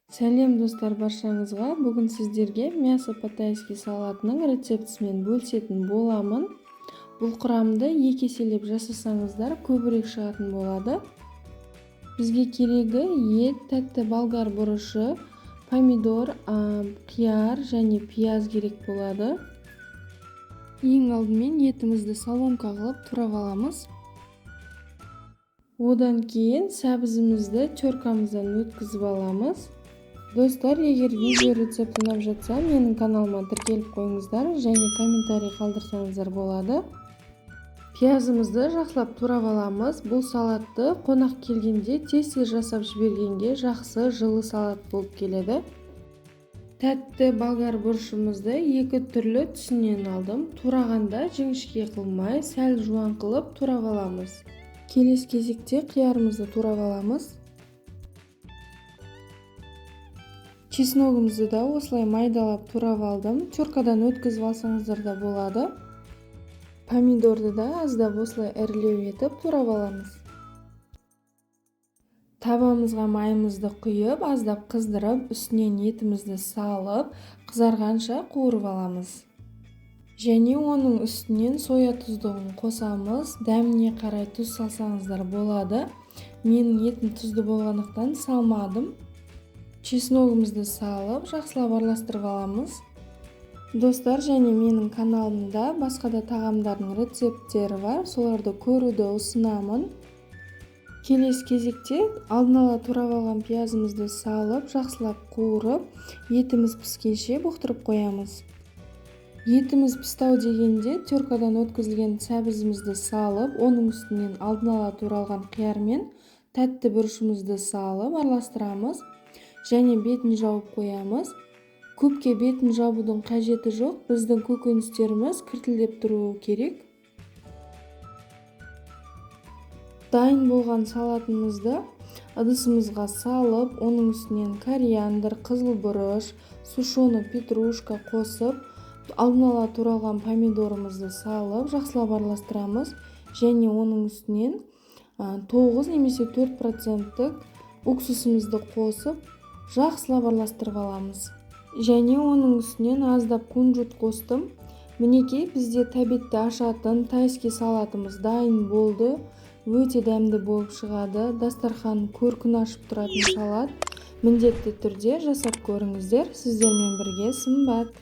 Сәлем достар баршаңызға. Бүгін сіздерге мясо по-тайски салатының рецептісімен бөлісетін боламын. Бұл құрамды 2 еселеп жасасаңыздар көбірек шығатын болады. Бізге керегі ет, тәтті болгар бұрышы, помидор, қияр және пияз керек болады. Ең алдымен етімізді соломка қылып турап аламыз. Одан кейін сәбізімізді теркамыздан өткізіп аламыз. Достар, егер видео рецепт ұнап жатса, менің каналыма тіркеліп қойыңыздар және комментарий қалдырсаңыздар болады. Пиязымызды жақсылап турап аламыз. Бұл салатты қонақ келгенде тез жасап жібергенге жақсы жылы салат болып келеді. Тәтті болгар бұрышымызды 2 түрлі түсінен алдым. Турағанда жіңішке қылмай, сәл жуан қылып турап аламыз. Келесі кезекте қиярымызды турап аламыз. Чесногымызды да осылай майдалап турап алдым. Теркадан өткізіп алсаңыздар да болады. Помидорды да аздап осылай ірілеу етіп турап аламыз. Табамызға майымызды құйып, аздап қыздырып, үстінен етімізді салып, қызарғанша қуырып аламыз. Және оның үстінен соя тұздығын қосамыз. Дәміне қарай тұз салсаңыздар болады. Менің етім тұзды болғандықтан салмадым. Чесногымызды салып, жақсылап араластырып аламыз. Достар, және менің каналымда басқа да тағамдардың рецепттері бар, соларды көруді ұсынамын. Келесі кезекте алдын ала турап алған пиязымызды салып, жақсылап қуырып, етіміз піскенше бұқтырып қоямыз. Етіміз пістау дегенде теркадан өткізілген сәбізімізді салып, оның үстінен алдын ала туралған қияр мен тәтті бұрышымызды салып араластырамыз. Және бетін жауып қоямыз. Көпке бетін жабудың қажеті жоқ. Біздің көкөністеріміз кіртілдеп тұруы керек. Дайын болған салатымызды ыдысымызға салып, оның үстінен кориандр, қызыл бұрыш, сушеный петрушка қосып, алдын ала туралған помидорымызды салып, жақсылап араластырамыз. Және оның үстінен 9 немесе 4% уксусымызды қосып, жақсылап араластырып аламыз. Және оның үстінен аздап кунжут қостым. Мінекей, бізде тәбетті ашатын тайски салатымыз дайын болды. Өте дәмді болып шығады. Дастархан көркін ашып тұратын салат. Міндетті түрде жасап көріңіздер. Сіздермен бірге Сымбат.